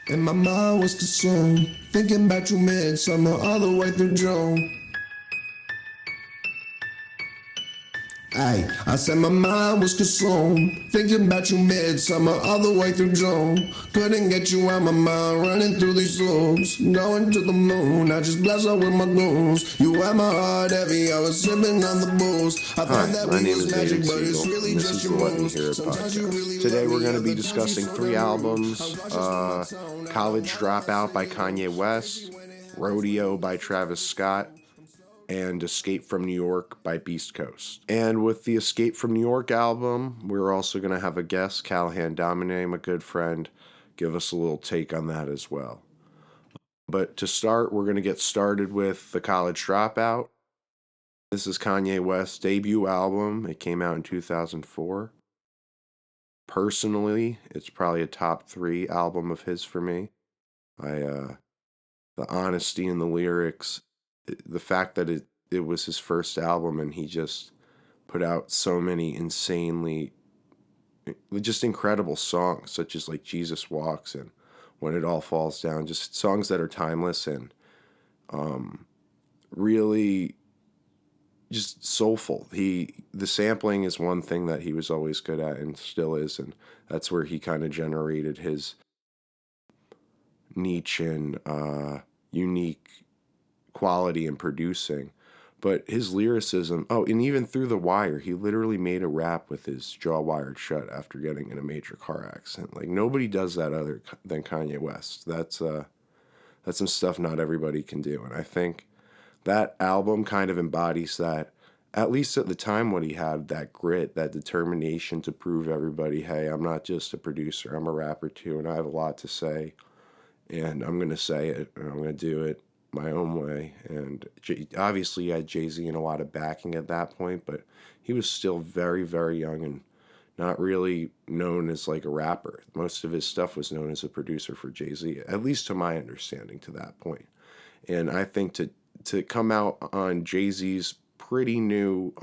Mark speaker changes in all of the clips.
Speaker 1: And my mind was consumed, thinking back to midsummer all the way through June. I said my mind was consumed, thinking about you midsummer all the way through June. Couldn't get you out my mind, running through these loops, going to the moon. I just blessed up with my goons. You had my heart heavy, I was sipping on the booze. I thought that
Speaker 2: My
Speaker 1: we
Speaker 2: name
Speaker 1: was
Speaker 2: is
Speaker 1: magic,
Speaker 2: David
Speaker 1: but it's
Speaker 2: Siegel,
Speaker 1: really
Speaker 2: and this
Speaker 1: just
Speaker 2: is
Speaker 1: your
Speaker 2: the Let Me
Speaker 1: moves.
Speaker 2: Hear It
Speaker 1: Sometimes you really
Speaker 2: podcast. Today
Speaker 1: love
Speaker 2: we're
Speaker 1: me,
Speaker 2: going to be
Speaker 1: other times you
Speaker 2: discussing
Speaker 1: so
Speaker 2: 3
Speaker 1: damn rude.
Speaker 2: albums,
Speaker 1: I'm cautious with my tone, I
Speaker 2: College
Speaker 1: don't wanna
Speaker 2: Dropout by
Speaker 1: mess with you.
Speaker 2: Kanye West, Rodeo by Travis Scott, and Escape from New York by Beast Coast. And with the Escape from New York album, we're also going to have a guest, Callahan, Domine, my good friend, give us a little take on that as well. But to start, we're going to get started with the College Dropout. This is Kanye West's debut album. It came out in 2004. Personally, it's probably a top 3 album of his for me. The honesty in the lyrics, the fact that it was his first album and he just put out so many just incredible songs, such as like Jesus Walks and When It All Falls Down, just songs that are timeless and really just soulful. The sampling is one thing that he was always good at and still is, and that's where he kind of generated his niche and unique quality in producing. But his lyricism, and even Through the Wire, he literally made a rap with his jaw wired shut after getting in a major car accident. Like nobody does that other than Kanye West. That's some stuff not everybody can do, and I think that album kind of embodies that. At least at the time, what he had, that grit, that determination to prove everybody, hey, I'm not just a producer, I'm a rapper too, and I have a lot to say, and I'm going to say it, and I'm going to do it my own way. And obviously, he had Jay-Z and a lot of backing at that point, but he was still very, very young and not really known as like a rapper. Most of his stuff was known as a producer for Jay-Z, at least to my understanding to that point. And I think to come out on Jay-Z's pretty new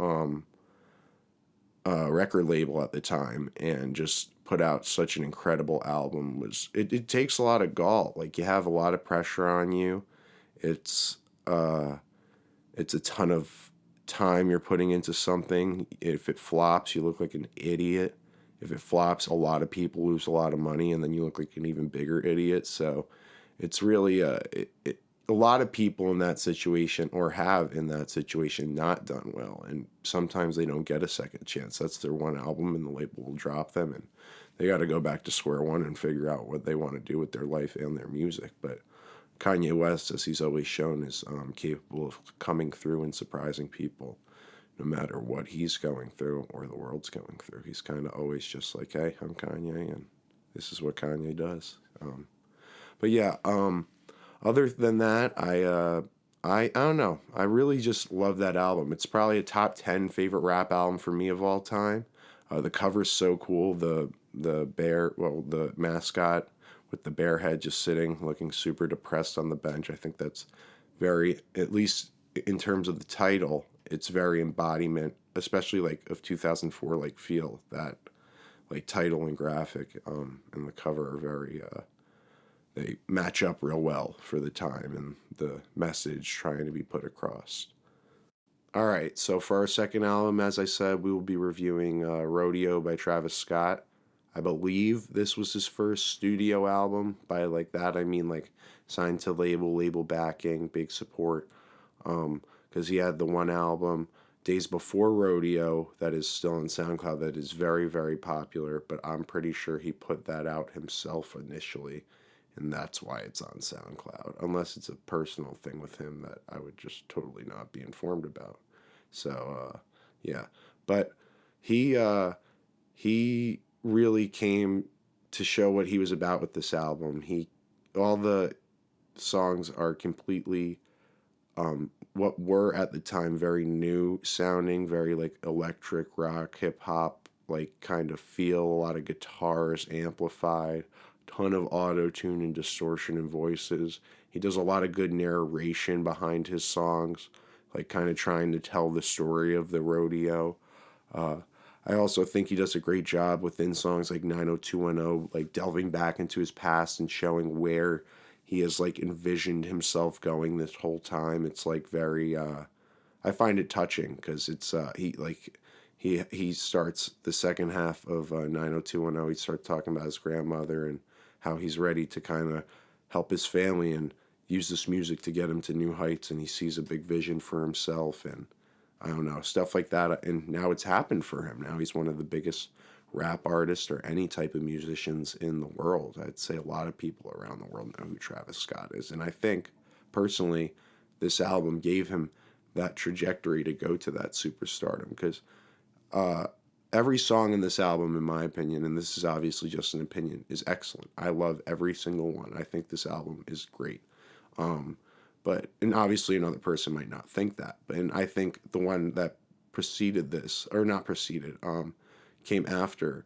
Speaker 2: record label at the time and just put out such an incredible album it takes a lot of gall. Like you have a lot of pressure on you. It's it's a ton of time you're putting into something. If it flops, you look like an idiot. If it flops, a lot of people lose a lot of money, and then you look like an even bigger idiot. So it's really a lot of people in that situation or have in that situation not done well, and sometimes they don't get a second chance. That's their one album and the label will drop them and they got to go back to square one and figure out what they want to do with their life and their music. But Kanye West, as he's always shown, is capable of coming through and surprising people no matter what he's going through or the world's going through. He's kind of always just like, hey, I'm Kanye and this is what Kanye does. But yeah, other than that, I don't know. I really just love that album. It's probably a top 10 favorite rap album for me of all time. The cover's so cool. The mascot with the bear head just sitting, looking super depressed on the bench. I think that's very, at least in terms of the title, it's very embodiment, especially like of 2004 like feel. That like title and graphic and the cover are very they match up real well for the time and the message trying to be put across. All right, so for our second album, as I said, we will be reviewing Rodeo by Travis Scott. I believe this was his first studio album. By like that, I mean like signed to label backing, big support. Because he had the one album, Days Before Rodeo, that is still on SoundCloud, that is very, very popular, but I'm pretty sure he put that out himself initially, and that's why it's on SoundCloud, unless it's a personal thing with him that I would just totally not be informed about. So, yeah. But he really came to show what he was about with this album. All the songs are completely what were at the time very new sounding, very like electric rock, hip hop, like kind of feel, a lot of guitars amplified, ton of auto tune and distortion in voices. He does a lot of good narration behind his songs, like kind of trying to tell the story of the rodeo. I also think he does a great job within songs like 90210, like delving back into his past and showing where he has like envisioned himself going this whole time. It's like very I find it touching because it's he starts the second half of 90210. He starts talking about his grandmother and how he's ready to kind of help his family and use this music to get him to new heights. And he sees a big vision for himself, and I don't know, stuff like that. And now it's happened for him. Now he's one of the biggest rap artists or any type of musicians in the world. I'd say a lot of people around the world know who Travis Scott is. And I think, personally, this album gave him that trajectory to go to that superstardom because every song in this album, in my opinion, and this is obviously just an opinion, is excellent. I love every single one. I think this album is great. And obviously another person might not think that. And I think the one that preceded this, or not preceded, came after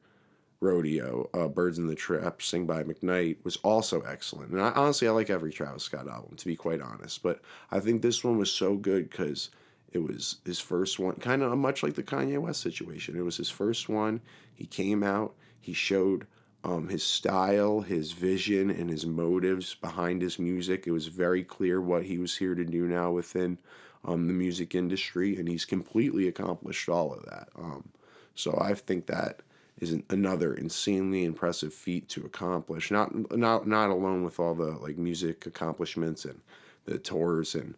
Speaker 2: Rodeo, Birds in the Trap, Sing by McKnight, was also excellent. And honestly, I like every Travis Scott album, to be quite honest. But I think this one was so good because it was his first one, kind of much like the Kanye West situation. It was his first one. He came out, he showed his style, his vision, and his motives behind his music. It was very clear what he was here to do now within the music industry, and he's completely accomplished all of that. So I think that is another insanely impressive feat to accomplish. Not alone with all the like music accomplishments and the tours and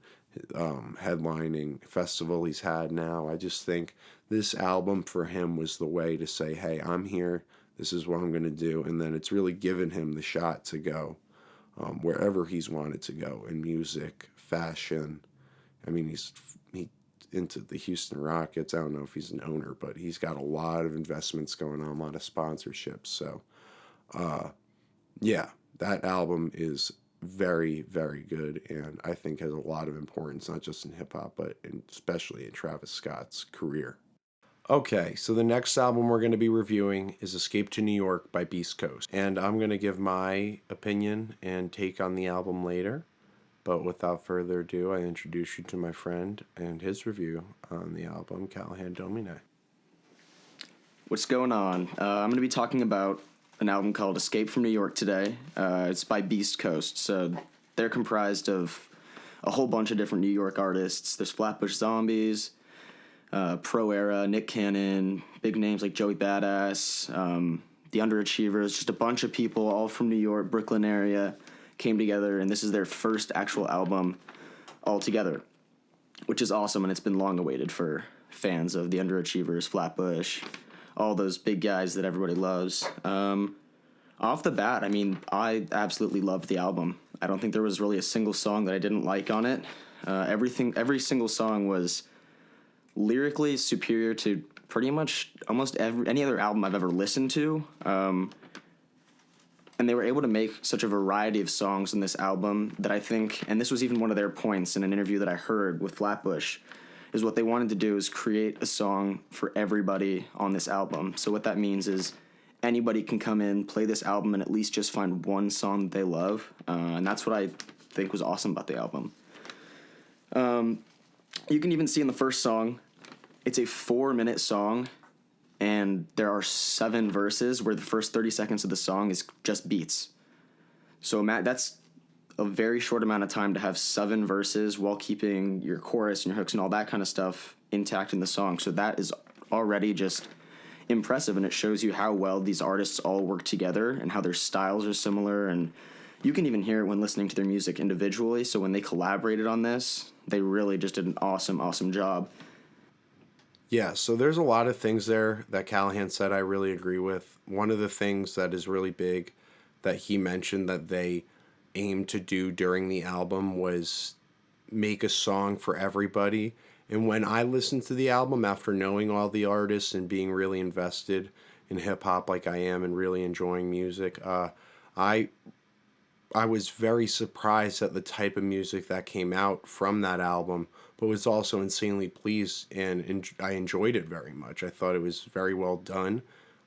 Speaker 2: headlining festival he's had now. I just think this album for him was the way to say, hey, I'm here. This is what I'm going to do. And then it's really given him the shot to go wherever he's wanted to go in music, fashion. I mean, he's into the Houston Rockets. I don't know if he's an owner, but he's got a lot of investments going on, a lot of sponsorships. So, yeah, that album is very, very good, and I think has a lot of importance, not just in hip-hop, but especially in Travis Scott's career. Okay, so the next album we're going to be reviewing is Escape to New York by Beast Coast. And I'm going to give my opinion and take on the album later. But without further ado, I introduce you to my friend and his review on the album, Callahan Domine.
Speaker 3: What's going on? I'm going to be talking about an album called Escape from New York today. It's by Beast Coast. So they're comprised of a whole bunch of different New York artists. There's Flatbush Zombies, Pro Era, Nick Cannon, big names like Joey Badass, the Underachievers, just a bunch of people all from New York, Brooklyn area, came together, and this is their first actual album all together, which is awesome, and it's been long awaited for fans of the Underachievers, Flatbush, all those big guys that everybody loves. Off the bat, I mean, I absolutely loved the album. I don't think there was really a single song that I didn't like on it. Every single song was lyrically superior to pretty much almost any other album I've ever listened to. And they were able to make such a variety of songs in this album that I think, and this was even one of their points in an interview that I heard with Flatbush, is what they wanted to do is create a song for everybody on this album. So what that means is anybody can come in, play this album, and at least just find one song that they love. And that's what I think was awesome about the album. You can even see in the first song, it's a 4-minute song, and there are 7 verses where the first 30 seconds of the song is just beats. So that's a very short amount of time to have 7 verses while keeping your chorus and your hooks and all that kind of stuff intact in the song. So that is already just impressive, and it shows you how well these artists all work together and how their styles are similar, and you can even hear it when listening to their music individually. So when they collaborated on this, they really just did an awesome job.
Speaker 2: Yeah, so there's a lot of things there that Callahan said I really agree with. One of the things that is really big that he mentioned that they aimed to do during the album was make a song for everybody. And when I listened to the album after knowing all the artists and being really invested in hip-hop like I am and really enjoying music, I was very surprised at the type of music that came out from that album, but was also insanely pleased, and I enjoyed it very much. I thought it was very well done.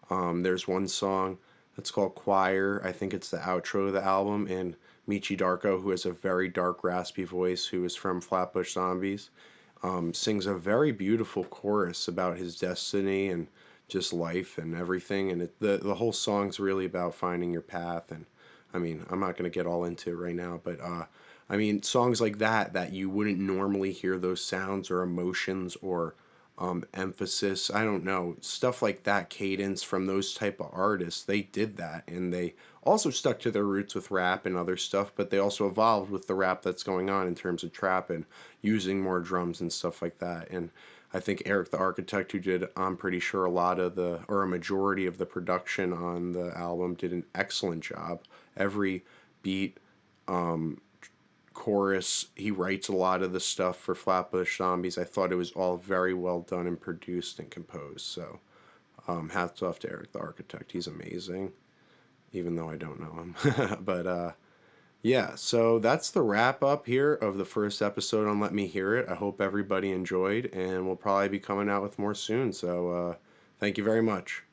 Speaker 2: There's one song that's called Choir. I think it's the outro of the album, and Michi Darko, who has a very dark, raspy voice, who is from Flatbush Zombies, sings a very beautiful chorus about his destiny and just life and everything. And the whole song's really about finding your path. And I mean, I'm not going to get all into it right now, but I mean, songs like that you wouldn't normally hear those sounds or emotions or emphasis. I don't know, stuff like that, cadence from those type of artists. They did that, and they also stuck to their roots with rap and other stuff, but they also evolved with the rap that's going on in terms of trap and using more drums and stuff like that. And I think Eric the Architect, who did, I'm pretty sure, a lot of the, or a majority of the production on the album, did an excellent job. Every beat, chorus, he writes a lot of the stuff for Flatbush Zombies. I thought it was all very well done and produced and composed. So hats off to Eric the Architect. He's amazing, even though I don't know him. But yeah, so that's the wrap up here of the first episode on Let Me Hear It. I hope everybody enjoyed, and we'll probably be coming out with more soon. So thank you very much.